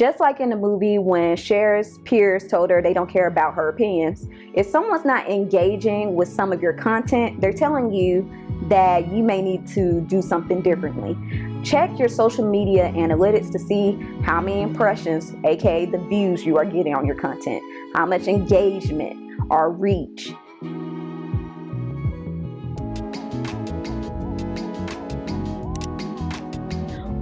Just like in the movie when Cher's peers told her they don't care about her opinions, if someone's not engaging with some of your content, they're telling you that you may need to do something differently. Check your social media analytics to see how many impressions, aka the views, you are getting on your content, how much engagement or reach.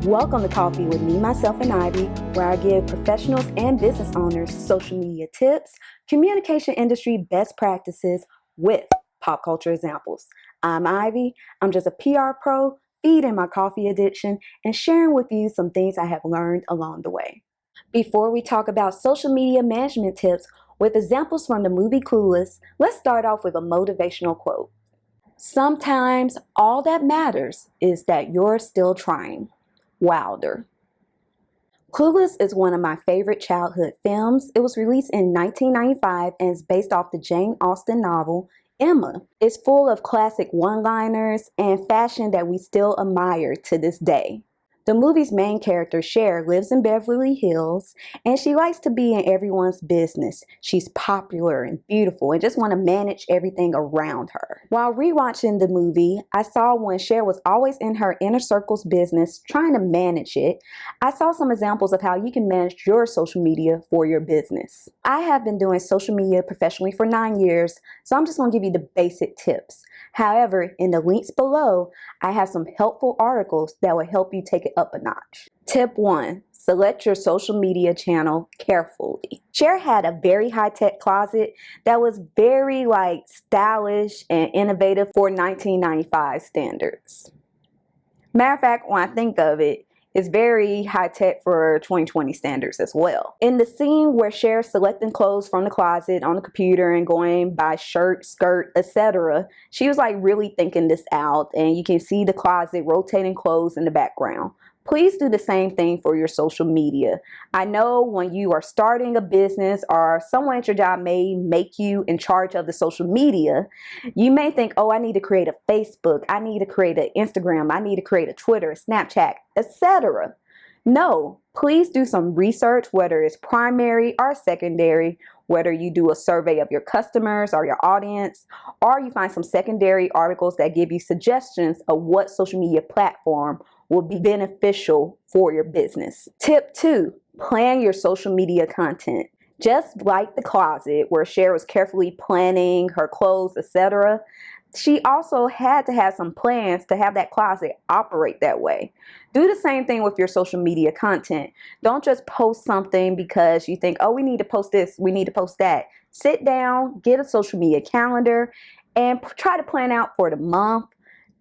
Welcome to Coffee with me, myself, and Ivy, where I give professionals and business owners social media tips, communication industry best practices with pop culture examples. I'm Ivy. I'm just a PR pro, feeding my coffee addiction, and sharing with you some things I have learned along the way. Before we talk about social media management tips with examples from the movie Clueless, let's start off with a motivational quote. Sometimes all that matters is that you're still trying. Wilder. Clueless is one of my favorite childhood films. It was released in 1995 and is based off the Jane Austen novel Emma. It's full of classic one-liners and fashion that we still admire to this day. The movie's main character, Cher, lives in Beverly Hills and she likes to be in everyone's business. She's popular and beautiful and just want to manage everything around her. While rewatching the movie, I saw when Cher was always in her inner circle's business trying to manage it. I saw some examples of how you can manage your social media for your business. I have been doing social media professionally for 9 years, so I'm just going to give you the basic tips. However, in the links below, I have some helpful articles that will help you take it up a notch. Tip 1. Select your social media channel carefully. Cher had a very high-tech closet that was very stylish and innovative for 1995 standards. Matter of fact, when I think of it, it's very high-tech for 2020 standards as well. In the scene where Cher's selecting clothes from the closet on the computer and going by shirt, skirt, etc., she was really thinking this out, and you can see the closet rotating clothes in the background. Please do the same thing for your social media. I know when you are starting a business or someone at your job may make you in charge of the social media, you may think, oh, I need to create a Facebook, I need to create an Instagram, I need to create a Twitter, Snapchat, etc. No, please do some research, whether it's primary or secondary, whether you do a survey of your customers or your audience, or you find some secondary articles that give you suggestions of what social media platform will be beneficial for your business. Tip 2, plan your social media content. Just like the closet where Cher was carefully planning her clothes, etc., she also had to have some plans to have that closet operate that way. Do the same thing with your social media content. Don't just post something because you think, oh, we need to post this, we need to post that. Sit down, get a social media calendar, and try to plan out for the month,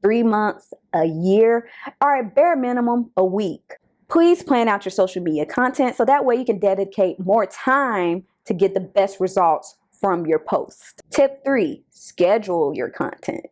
3 months, a year, or at bare minimum, a week. Please plan out your social media content so that way you can dedicate more time to get the best results from your post. Tip 3, schedule your content.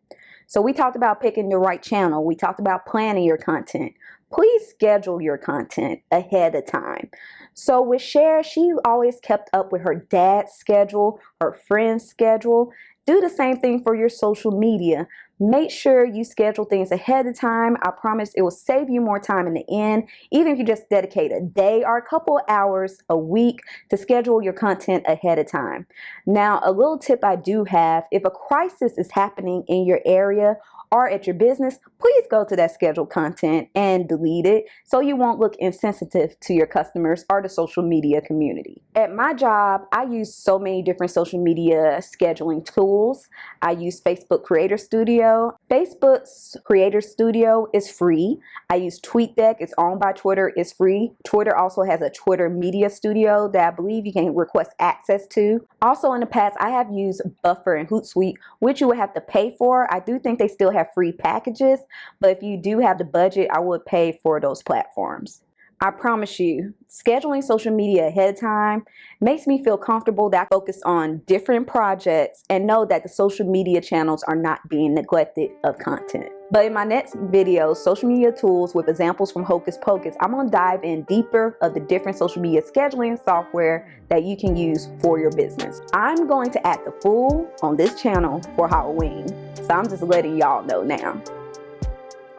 So we talked about picking the right channel. We talked about planning your content. Please schedule your content ahead of time. So with Cher, she always kept up with her dad's schedule, her friend's schedule. Do the same thing for your social media. Make sure you schedule things ahead of time. I promise it will save you more time in the end, even if you just dedicate a day or a couple of hours a week to schedule your content ahead of time. Now, a little tip I do have, if a crisis is happening in your area or at your business, please go to that scheduled content and delete it so you won't look insensitive to your customers or the social media community. At my job, I use so many different social media scheduling tools. I use Facebook Creator Studio. Facebook's Creator Studio is free. I use TweetDeck, it's owned by Twitter, it's free. Twitter also has a Twitter Media Studio that I believe you can request access to. Also in the past, I have used Buffer and Hootsuite, which you would have to pay for. I do think they still have free packages, but if you do have the budget, I would pay for those platforms. I promise you, scheduling social media ahead of time makes me feel comfortable that I focus on different projects and know that the social media channels are not being neglected of content. But in my next video, social media tools with examples from Hocus Pocus, I'm going to dive in deeper of the different social media scheduling software that you can use for your business. I'm going to act a fool on this channel for Halloween, so I'm just letting y'all know now.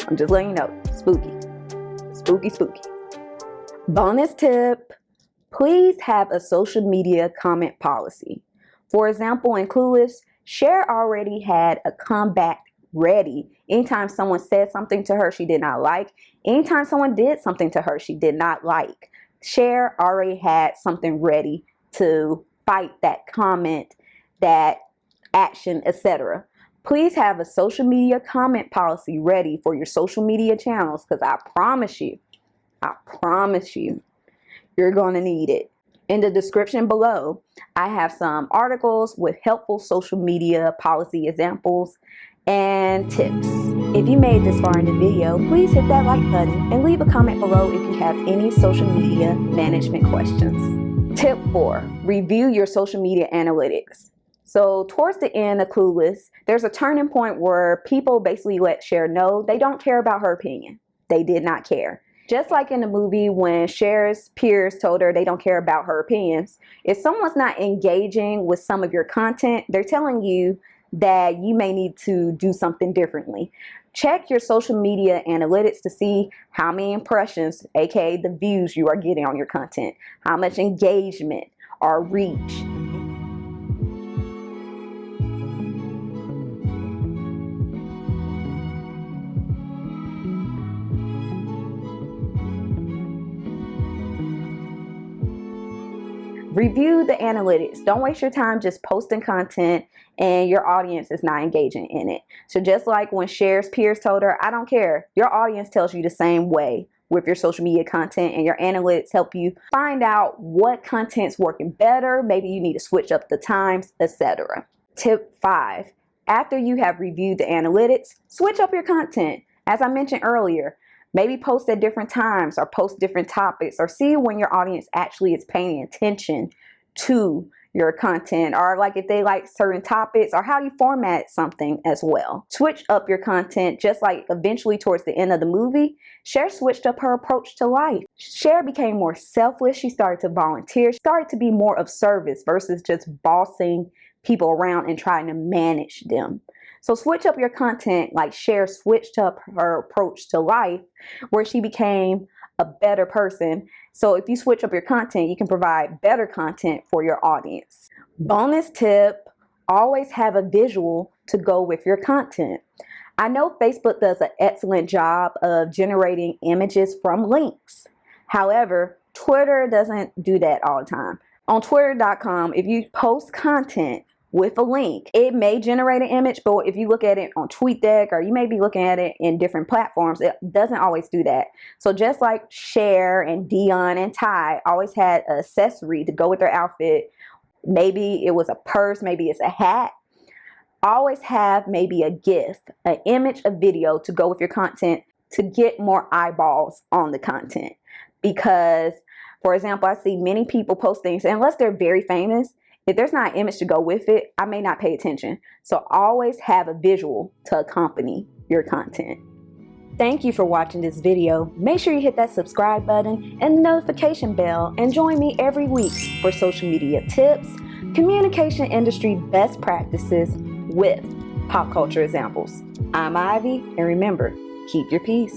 I'm just letting you know, spooky, spooky, spooky. Bonus tip, Please have a social media comment policy. For example, in Clueless, Cher already had a comeback ready. Anytime someone said something to her she did not like, anytime someone did something to her she did not like, Cher already had something ready to fight that comment, that action, etc. Please have a social media comment policy ready for your social media channels, because I promise you, you're going to need it. In the description below, I have some articles with helpful social media policy examples and tips. If you made this far in the video, please hit that like button and leave a comment below if you have any social media management questions. Tip 4, review your social media analytics. So towards the end of Clueless, there's a turning point where people basically let Cher know they don't care about her opinion. They did not care. Just like in the movie when Cher's peers told her they don't care about her opinions, if someone's not engaging with some of your content, they're telling you that you may need to do something differently. Check your social media analytics to see how many impressions, aka the views, you are getting on your content, how much engagement or reach. Review the analytics. Don't waste your time just posting content and your audience is not engaging in it. So just like when Cher's peers told her, I don't care, your audience tells you the same way with your social media content, and your analytics help you find out what content's working better. Maybe you need to switch up the times, etc. Tip 5, after you have reviewed the analytics, switch up your content. As I mentioned earlier, maybe post at different times or post different topics, or see when your audience actually is paying attention to your content, or like if they like certain topics, or how you format something as well. Switch up your content, just like eventually towards the end of the movie, Cher switched up her approach to life. Cher became more selfless. She started to volunteer. She started to be more of service versus just bossing people around and trying to manage them. So switch up your content like Cher switched up her approach to life, where she became a better person. So if you switch up your content, you can provide better content for your audience. Bonus tip, always have a visual to go with your content. I know Facebook does an excellent job of generating images from links. However, Twitter doesn't do that all the time. On twitter.com, if you post content with a link, it may generate an image, but if you look at it on TweetDeck, or you may be looking at it in different platforms, it doesn't always do that. So just like Cher and Dion and Ty always had an accessory to go with their outfit, maybe it was a purse, maybe it's a hat, always have maybe a GIF, an image, a video to go with your content to get more eyeballs on the content. Because, for example, I see many people post things, unless they're very famous, if there's not an image to go with it, I may not pay attention. So always have a visual to accompany your content. Thank you for watching this video. Make sure you hit that subscribe button and the notification bell, and join me every week for social media tips, communication industry best practices with pop culture examples. I'm Ivy, and remember, keep your peace.